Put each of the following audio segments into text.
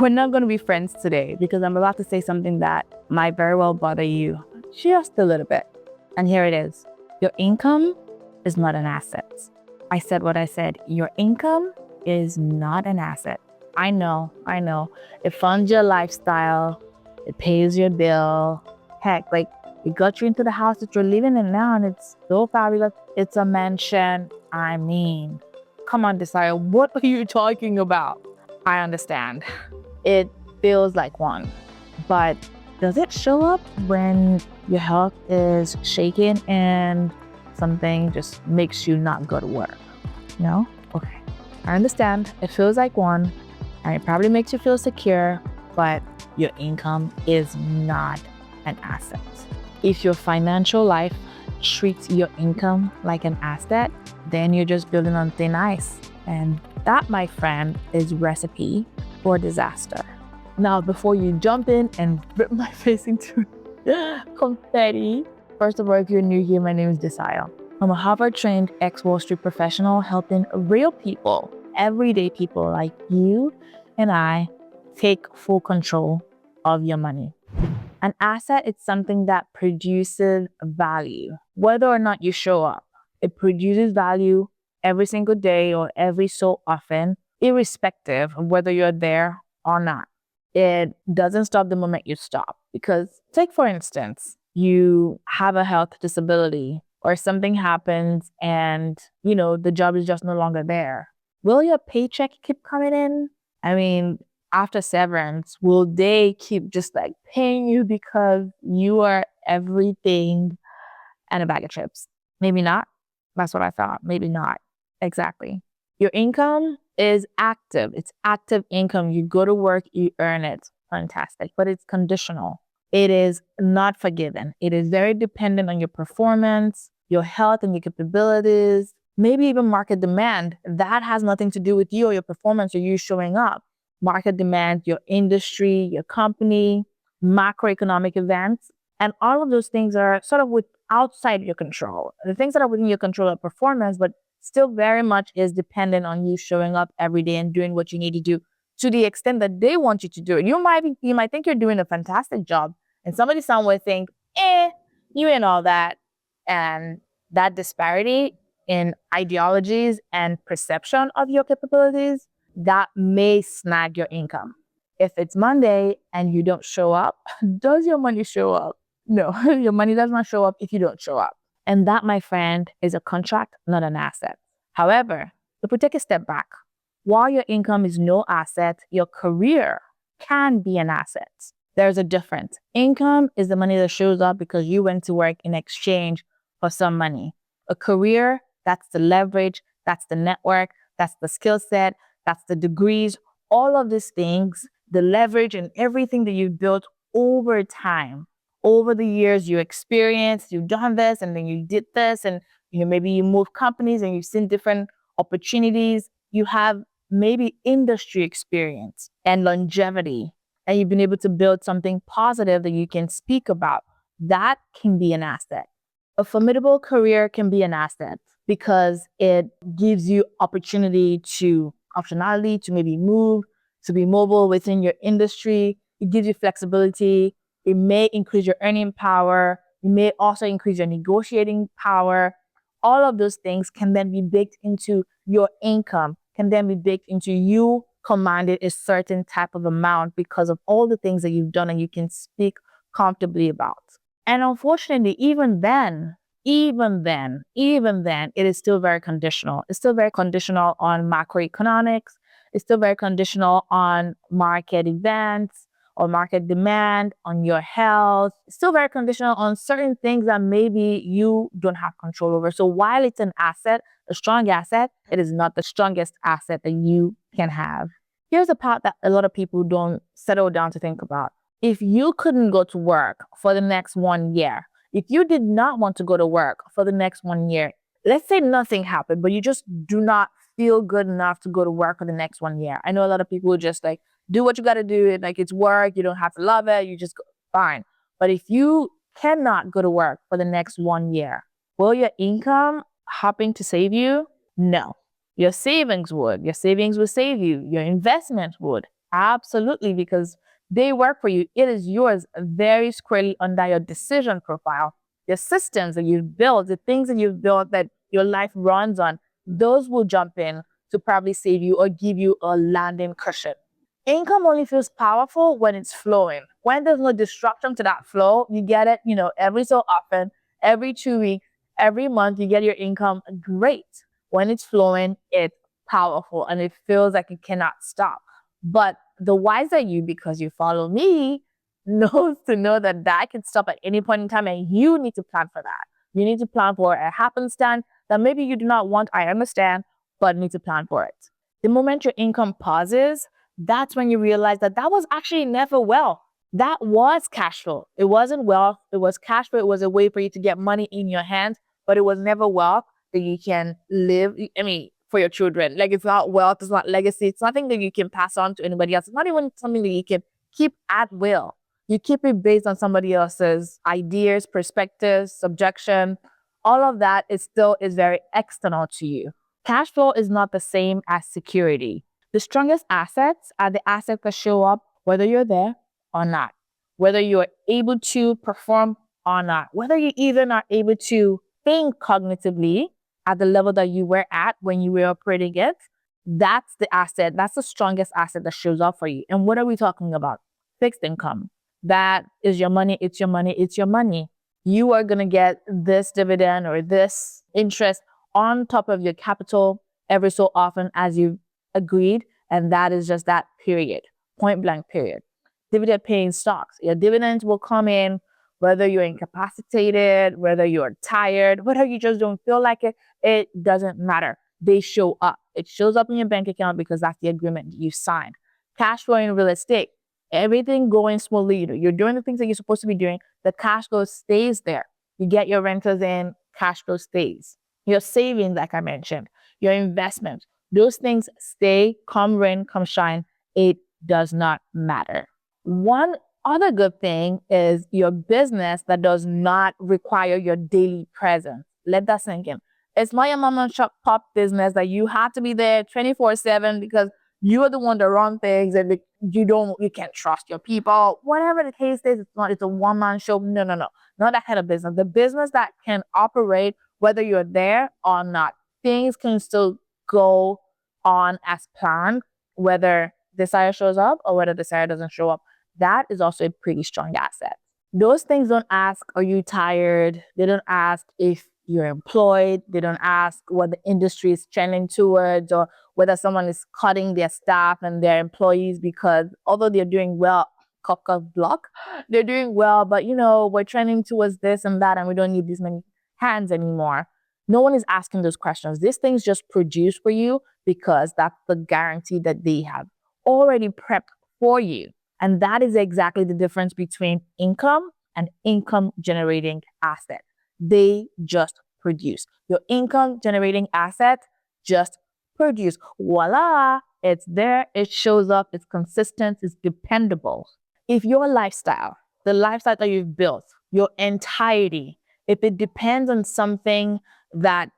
we're not going to be friends today because I'm about to say something that might very well bother you just a little bit. And here it is. Your income is not an asset. I said what I said. Your income is not an asset. I know. It funds your lifestyle. It pays your bill. Heck, like it got you into the house that you're living in now, and it's so fabulous. It's a mansion. I mean, come on, Desire. What are you talking about? I understand. It feels like one. But does it show up when your health is shaken and something just makes you not go to work? No? Okay. I understand. It feels like one, and it probably makes you feel secure, but your income is not an asset. If your financial life treats your income like an asset, then you're just building on thin ice. And that, my friend, is recipe for disaster. Now, before you jump in and rip my face into confetti, first of all, if you're new here, my name is Desire. I'm a Harvard-trained ex-Wall Street professional helping real people, everyday people like you and I, take full control of your money. An asset is something that produces value. Whether or not you show up, it produces value every single day or every so often, irrespective of whether you're there or not. It doesn't stop the moment you stop. Because take, for instance, you have a health disability or something happens and, the job is just no longer there. Will your paycheck keep coming in? I mean, after severance, will they keep just like paying you because you are everything and a bag of chips? Maybe not. That's what I thought. Maybe not. Exactly. Your income is active. It's active income. You go to work, you earn it. Fantastic. But it's conditional. It is not forgiven. It is very dependent on your performance, your health and your capabilities, maybe even market demand. That has nothing to do with you or your performance or you showing up. Market demand, your industry, your company, macroeconomic events. And all of those things are sort of outside your control. The things that are within your control are performance, but still very much is dependent on you showing up every day and doing what you need to do to the extent that they want you to do it. You might think you're doing a fantastic job, and somebody somewhere think, you ain't all that. And that disparity in ideologies and perception of your capabilities, that may snag your income. If it's Monday and you don't show up, does your money show up? No, your money does not show up if you don't show up. And that, my friend, is a contract, not an asset. However, if we take a step back, while your income is no asset, your career can be an asset. There's a difference. Income is the money that shows up because you went to work in exchange for some money. A career, that's the leverage, that's the network, that's the skill set, that's the degrees, all of these things, the leverage and everything that you've built over time. Over the years, you experienced, you've done this, and then you did this, and maybe you moved companies and you've seen different opportunities. You have maybe industry experience and longevity, and you've been able to build something positive that you can speak about. That can be an asset. A formidable career can be an asset because it gives you opportunity optionality to maybe move, to be mobile within your industry. It gives you flexibility. It may increase your earning power. It may also increase your negotiating power. All of those things can then be baked into your income, can then be baked into you commanded a certain type of amount because of all the things that you've done and you can speak comfortably about. And unfortunately, even then, it is still very conditional. It's still very conditional on macroeconomics. It's still very conditional on market events or market demand, on your health. It's still very conditional on certain things that maybe you don't have control over. So while it's an asset, a strong asset, it is not the strongest asset that you can have. Here's the part that a lot of people don't settle down to think about. If you couldn't go to work for the next 1 year, if you did not want to go to work for the next 1 year, let's say nothing happened, but you just do not feel good enough to go to work for the next 1 year. I know a lot of people just do what you got to do. Like it's work. You don't have to love it. You just go, fine. But if you cannot go to work for the next 1 year, will your income happen to save you? No. Your savings would. Your savings will save you. Your investment would. Absolutely, because they work for you. It is yours very squarely under your decision profile. The systems that you've built, the things that you've built that your life runs on, those will jump in to probably save you or give you a landing cushion. Income only feels powerful when it's flowing. When there's no disruption to that flow, you get it, every so often, every 2 weeks, every month, you get your income. Great. When it's flowing, it's powerful and it feels like it cannot stop. But the wiser you, because you follow me, knows to know that that can stop at any point in time, and you need to plan for that. You need to plan for a happenstance that maybe you do not want, I understand, but need to plan for it. The moment your income pauses, that's when you realize that that was actually never wealth. That was cash flow. It wasn't wealth. It was cash flow. It was a way for you to get money in your hands, but it was never wealth that you can live. I mean, for your children. Like, it's not wealth. It's not legacy. It's nothing that you can pass on to anybody else. It's not even something that you can keep at will. You keep it based on somebody else's ideas, perspectives, subjection. All of that is very external to you. Cash flow is not the same as security. The strongest assets are the assets that show up whether you're there or not, whether you're able to perform or not, whether you even are able to think cognitively at the level that you were at when you were operating it. That's the asset. That's the strongest asset that shows up for you. And what are we talking about? Fixed income. That is your money. It's your money. It's your money. You are going to get this dividend or this interest on top of your capital every so often as you've agreed. And that is just that, period. Point blank, period. Dividend paying stocks. Your dividends will come in whether you're incapacitated, whether you're tired, whether you just don't feel like it. It doesn't matter. They show up. It shows up in your bank account because that's the agreement you signed. Cash flow in real estate. Everything going smoothly. You're doing the things that you're supposed to be doing. The cash flow stays there. You get your renters in, cash flow stays. Your savings, like I mentioned, your investments, those things stay, come rain, come shine. It does not matter. One other good thing is your business that does not require your daily presence. Let that sink in. It's not your mom and pop business that you have to be there 24/7 because you are the one that run things and you can't trust your people. Whatever the case is, it's a one-man show. No. Not that kind of business. The business that can operate whether you're there or not. Things can still go on as planned, whether desire shows up or whether desire doesn't show up. That is also a pretty strong asset. Those things don't ask, are you tired? They don't ask if you're employed. They don't ask what the industry is trending towards or whether someone is cutting their staff and their employees because although they're doing well, cough, cough, block, they're doing well, but we're trending towards this and that and we don't need this many hands anymore. No one is asking those questions. These things just produce for you because that's the guarantee that they have already prepped for you. And that is exactly the difference between income and income generating asset. They just produce. Your income generating asset just produce. Voila, it's there, it shows up, it's consistent, it's dependable. If your lifestyle, the lifestyle that you've built, your entirety, if it depends on something that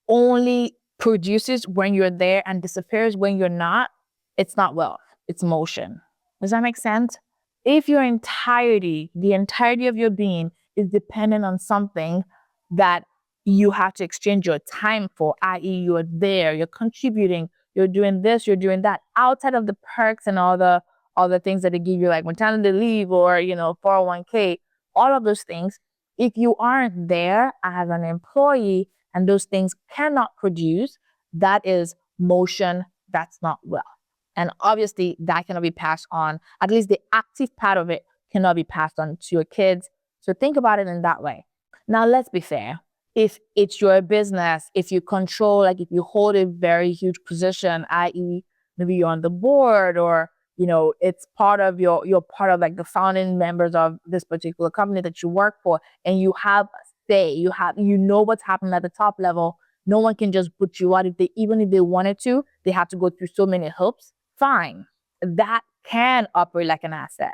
only produces when you're there and disappears when you're not, it's not wealth, it's motion. Does that make sense? If your entirety, the entirety of your being is dependent on something that you have to exchange your time for, i.e. you're there, you're contributing, you're doing this, you're doing that, outside of the perks and all the things that they give you like maternity leave or, 401k, all of those things, if you aren't there as an employee and those things cannot produce, that is motion, that's not wealth. And obviously that cannot be passed on. At least the active part of it cannot be passed on to your kids. So think about it in that way. Now, let's be fair. If it's your business, if you control, like if you hold a very huge position, i.e. maybe you're on the board or, it's part of you're part of like the founding members of this particular company that you work for and you have a say, you know what's happening at the top level. No one can just put you out even if they wanted to, they have to go through so many hoops. Fine. That can operate like an asset.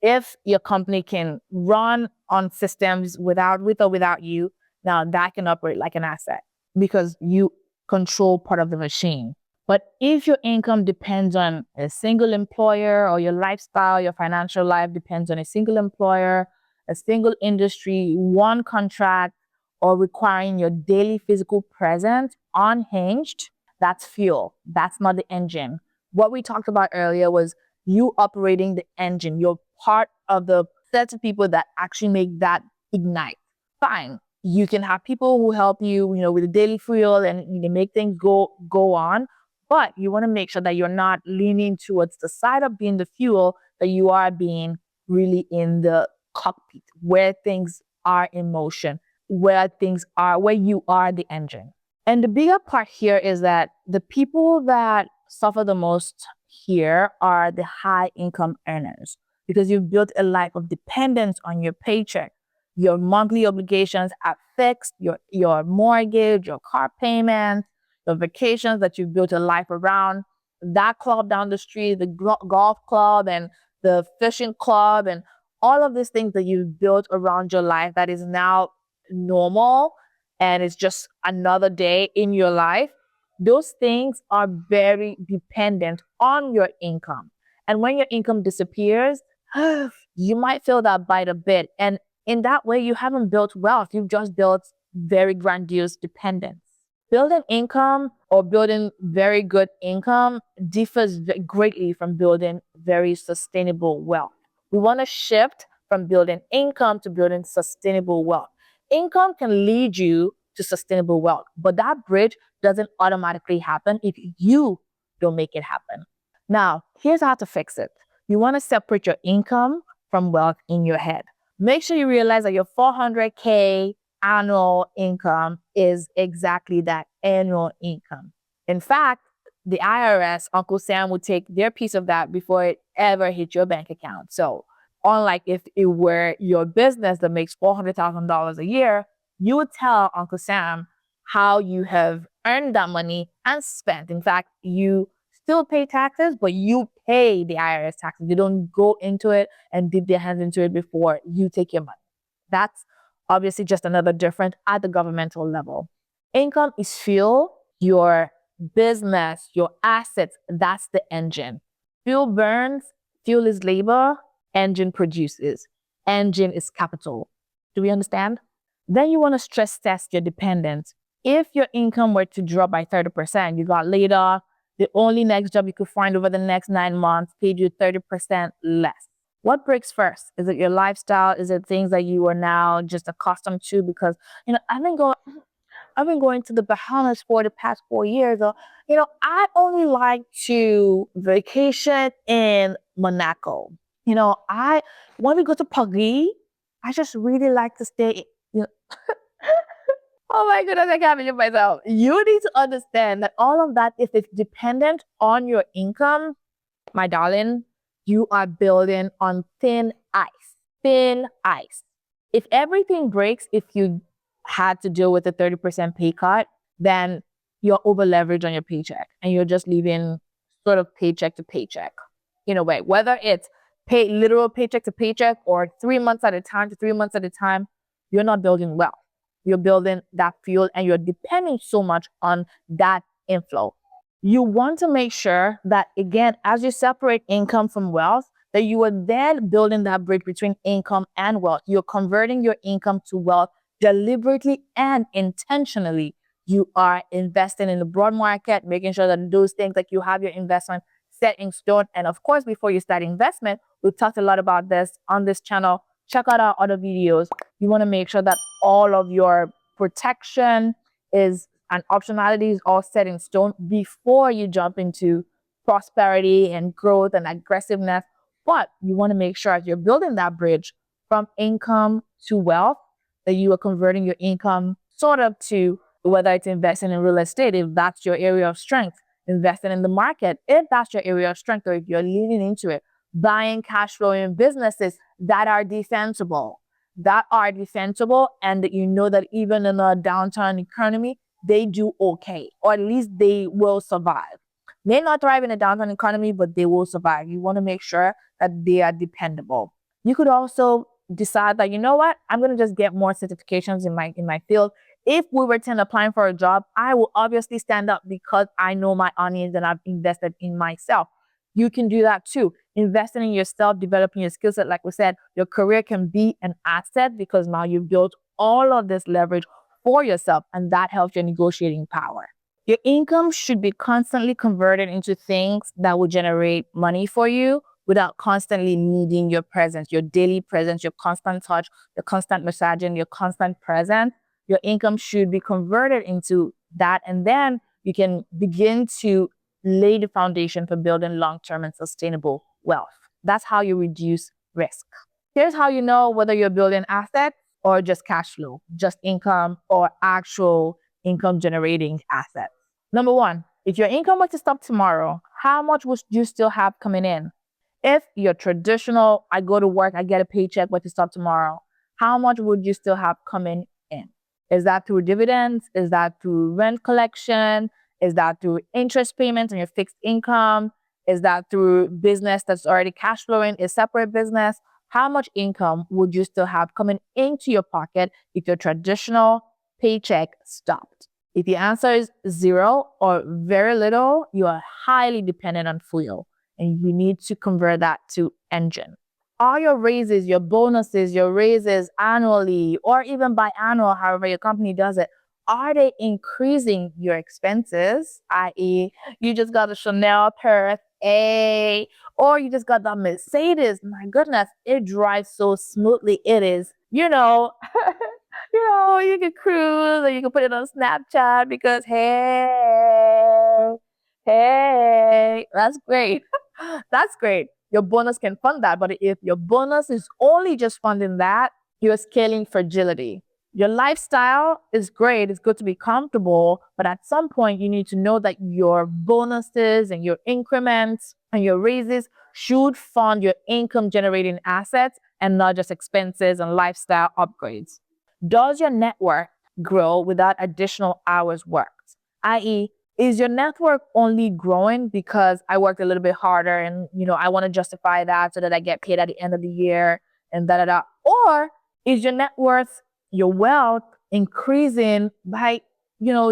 If your company can run on systems with or without you, now that can operate like an asset because you control part of the machine. But if your income depends on a single employer, or your lifestyle, your financial life depends on a single employer, a single industry, one contract, or requiring your daily physical presence unhinged, that's fuel. That's not the engine. What we talked about earlier was you operating the engine. You're part of the set of people that actually make that ignite. Fine. You can have people who help you, with the daily fuel, and they make things go on. But you want to make sure that you're not leaning towards the side of being the fuel, that you are being really in the cockpit where things are in motion, where you are the engine. And the bigger part here is that the people that suffer the most here are the high income earners, because you've built a life of dependence on your paycheck. Your monthly obligations are fixed, your mortgage, your car payments, the vacations that you've built a life around, that club down the street, the golf club and the fishing club, and all of these things that you've built around your life that is now normal and it's just another day in your life. Those things are very dependent on your income. And when your income disappears, you might feel that bite a bit. And in that way, you haven't built wealth. You've just built very grandiose dependence. Building income or building very good income differs greatly from building very sustainable wealth. We want to shift from building income to building sustainable wealth. Income can lead you to sustainable wealth, but that bridge doesn't automatically happen if you don't make it happen. Now, here's how to fix it. You want to separate your income from wealth in your head. Make sure you realize that your 400K annual income is exactly that annual income. In fact, the IRS, Uncle Sam, would take their piece of that before it ever hit your bank account. So unlike if it were your business that makes $400,000 a year, you would tell Uncle Sam how you have earned that money and spent. In fact, you still pay taxes, but you pay the IRS taxes. You don't go into it and dip their hands into it before you take your money. That's obviously just another difference at the governmental level. Income is fuel. Your business, your assets, that's the engine. Fuel burns, fuel is labor, engine produces. Engine is capital. Do we understand? Then you want to stress test your dependence. If your income were to drop by 30%, you got laid off, the only next job you could find over the next 9 months paid you 30% less. What breaks first? Is it your lifestyle? Is it things that you are now just accustomed to? Because, I've been going to the Bahamas for the past 4 years. Or, I only like to vacation in Monaco. When we go to Paris, I just really like to stay. Oh my goodness, I can't believe myself. You need to understand that all of that, if it's dependent on your income, my darling, you are building on thin ice. Thin ice. If everything breaks, if you had to deal with a 30% pay cut, then you're over leveraged on your paycheck and you're just living sort of paycheck to paycheck in a way. Whether it's literal paycheck to paycheck or 3 months at a time to 3 months at a time, you're not building wealth. You're building that fuel and you're depending so much on that inflow. You want to make sure that, again, as you separate income from wealth, that you are then building that bridge between income and wealth. You're converting your income to wealth deliberately and intentionally. You are investing in the broad market, making sure that those things, like you have your investment set in stone. And of course, before you start investment, we've talked a lot about this on this channel. Check out our other videos. You want to make sure that all of your protection is and optionality is all set in stone before you jump into prosperity and growth and aggressiveness. But you want to make sure as you're building that bridge from income to wealth, that you are converting your income sort of to, whether it's investing in real estate, if that's your area of strength, investing in the market, if that's your area of strength, or if you're leaning into it, buying cash flowing businesses that are defensible, and that you know that even in a downturn economy, they do okay, or at least they will survive. May not thrive in a downturn economy, but they will survive. You want to make sure that they are dependable. You could also decide that, you know what, I'm going to just get more certifications in my field. If we were to applying for a job, I will obviously stand up because I know my audience and I've invested in myself. You can do that too. Investing in yourself, developing your skill set. Like we said, your career can be an asset because now you've built all of this leverage for yourself, and that helps your negotiating power. Your income should be constantly converted into things that will generate money for you without constantly needing your presence, your daily presence, your constant touch, your constant massaging, your constant presence. Your income should be converted into that, and then you can begin to lay the foundation for building long-term and sustainable wealth. That's how you reduce risk. Here's how you know whether you're building assets or just cash flow, just income or actual income generating assets. Number one, if your income were to stop tomorrow, how much would you still have coming in? If you're traditional, I go to work, I get a paycheck, were to stop tomorrow, how much would you still have coming in? Is that through dividends? Is that through rent collection? Is that through interest payments on your fixed income? Is that through business that's already cash flowing, a separate business? How much income would you still have coming into your pocket if your traditional paycheck stopped? If the answer is zero or very little, you are highly dependent on fuel, and you need to convert that to engine. All your raises, your bonuses, your raises annually or even biannual, however your company does it, are they increasing your expenses? I.e., you just got a Chanel purse, or you just got that Mercedes. My goodness, it drives so smoothly. It is, you can cruise or you can put it on Snapchat because, hey, that's great. That's great. Your bonus can fund that. But if your bonus is only just funding that, you're scaling fragility. Your lifestyle is great. It's good to be comfortable. But at some point, you need to know that your bonuses and your increments and your raises should fund your income generating assets and not just expenses and lifestyle upgrades. Does your network grow without additional hours worked? I.e., is your network only growing because I worked a little bit harder and, I want to justify that so that I get paid at the end of the year and da da da? Or is your net worth, your wealth increasing by,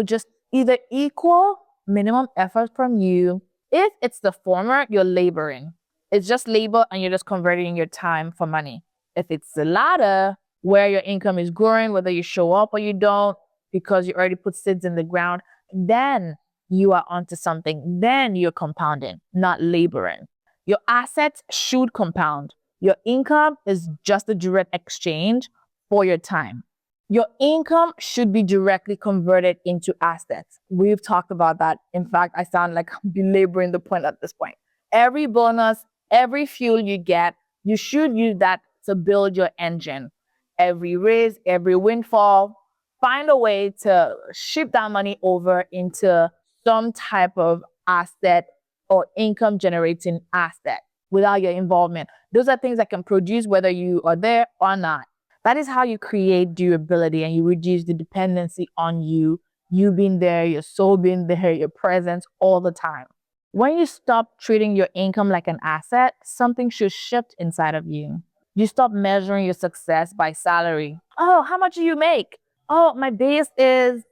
just either equal minimum effort from you? If it's the former, you're laboring. It's just labor and you're just converting your time for money. If it's the latter, where your income is growing, whether you show up or you don't, because you already put seeds in the ground, then you are onto something. Then you're compounding, not laboring. Your assets should compound. Your income is just a direct exchange for your time. Your income should be directly converted into assets. We've talked about that. In fact, I sound like I'm belaboring the point at this point. Every bonus, every fuel you get, you should use that to build your engine. Every raise, every windfall, find a way to ship that money over into some type of asset or income generating asset without your involvement. Those are things that can produce whether you are there or not. That is how you create durability and you reduce the dependency on you being there, your soul being there, your presence all the time. When you stop treating your income like an asset, something should shift inside of you. You stop measuring your success by salary. Oh, how much do you make? Oh, my base is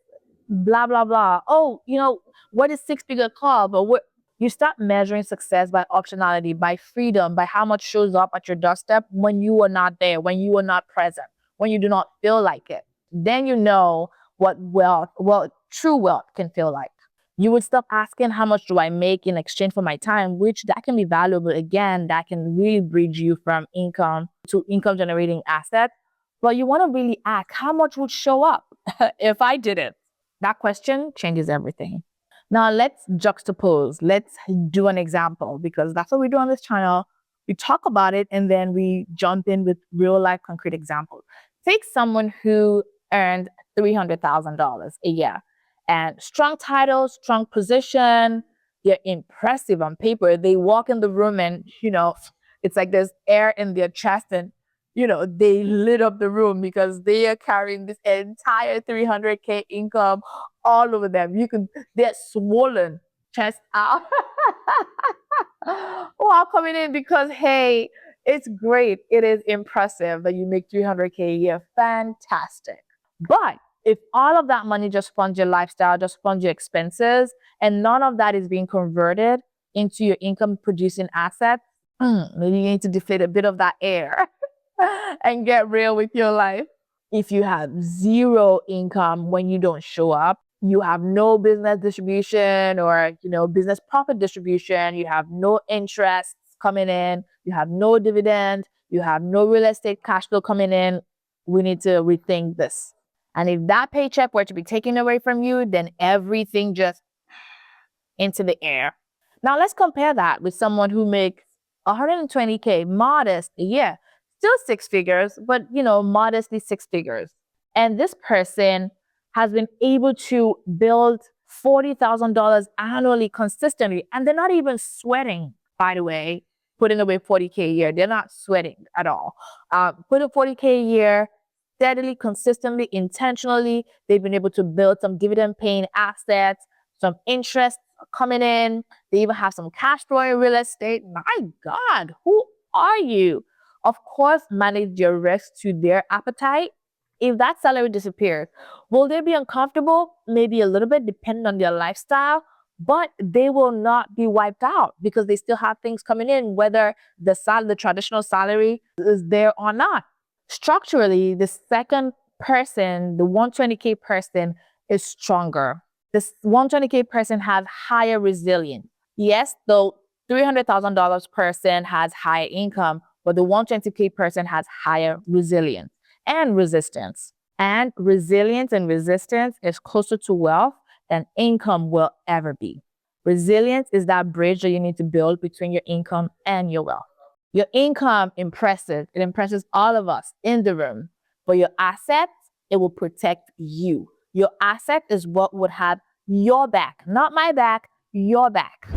blah, blah, blah. Oh, what is six-figure club? Or what? You start measuring success by optionality, by freedom, by how much shows up at your doorstep when you are not there, when you are not present, when you do not feel like it. Then you know what true wealth can feel like. You would stop asking how much do I make in exchange for my time, which that can be valuable. Again, that can really bridge you from income to income generating assets. But you want to really ask how much would show up if I did it? That question changes everything. Now let's juxtapose. Let's do an example because that's what we do on this channel. We talk about it and then we jump in with real life concrete examples. Take someone who earned $300,000 a year and strong title, strong position. They're impressive on paper. They walk in the room and, it's like there's air in their chest and, they lit up the room because they are carrying this entire 300K income all over them. They're swollen, chest out, while coming in because, hey, it's great. It is impressive that you make 300K a year. Fantastic. But If all of that money just funds your lifestyle, just funds your expenses, and none of that is being converted into your income producing assets, maybe you need to deflate a bit of that air and get real with your life. If you have zero income when you don't show up, you have no business distribution or, business profit distribution, you have no interest coming in, you have no dividend, you have no real estate cash flow coming in, we need to rethink this. And if that paycheck were to be taken away from you, then everything just into the air. Now let's compare that with someone who makes 120K, modest a year, still six figures, but modestly six figures. And this person has been able to build $40,000 annually consistently, and they're not even sweating, by the way, putting away 40K a year. They're not sweating at all. Put a 40K a year, steadily, consistently, intentionally. They've been able to build some dividend paying assets, some interest coming in. They even have some cash flow in real estate. My God, who are you? Of course, manage your risk to their appetite. If that salary disappears, will they be uncomfortable? Maybe a little bit, depending on their lifestyle, but they will not be wiped out because they still have things coming in, whether the traditional salary is there or not. Structurally, the second person, the 120K person, is stronger. This 120K person has higher resilience. Yes, the $300,000 person has higher income, but the 120K person has higher resilience and resistance. And resilience and resistance is closer to wealth than income will ever be. Resilience is that bridge that you need to build between your income and your wealth. Your income impresses. It impresses all of us in the room. But your assets, it will protect you. Your asset is what would have your back, not my back, your back.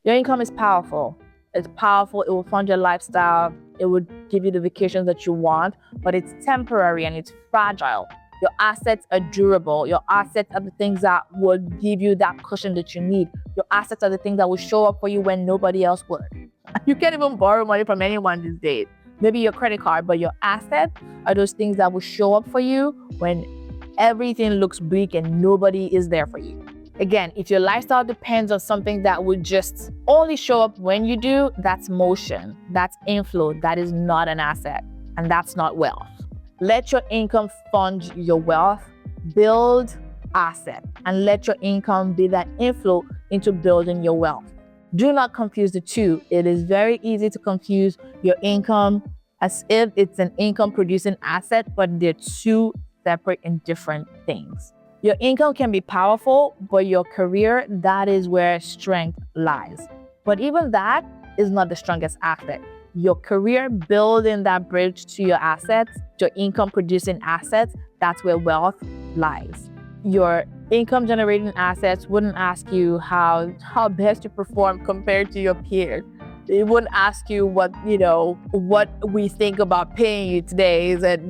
Your income is powerful. It's powerful. It will fund your lifestyle. It will give you the vacations that you want, but it's temporary and it's fragile. Your assets are durable. Your assets are the things that will give you that cushion that you need. Your assets are the things that will show up for you when nobody else would. You can't even borrow money from anyone these days. Maybe your credit card, but your assets are those things that will show up for you when everything looks bleak and nobody is there for you. Again, if your lifestyle depends on something that would just only show up when you do, that's motion, that's inflow, that is not an asset, and that's not wealth. Let your income fund your wealth, build asset, and let your income be that inflow into building your wealth. Do not confuse the two. It is very easy to confuse your income as if it's an income producing asset, but they're two separate and different things. Your income can be powerful, but your career, that is where strength lies. But even that is not the strongest asset. Your career, building that bridge to your assets, your income producing assets, that's where wealth lies. Your income generating assets wouldn't ask you how best to perform compared to your peers. They wouldn't ask you what we think about paying you today. Is that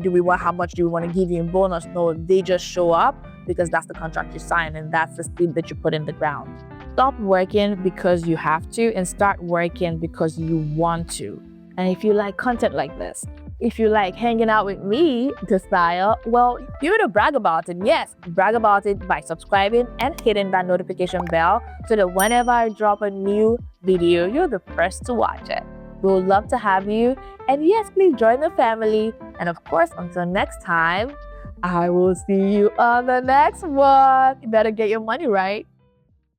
how much do we want to give you in bonus? No, they just show up because that's the contract you sign and that's the seed that you put in the ground. Stop working because you have to and start working because you want to. And if you like content like this, if you like hanging out with me, the style, well, you're to brag about it. Yes, brag about it by subscribing and hitting that notification bell so that whenever I drop a new video, you're the first to watch it. We would love to have you. And yes, please join the family. And of course, until next time, I will see you on the next one. You better get your money right.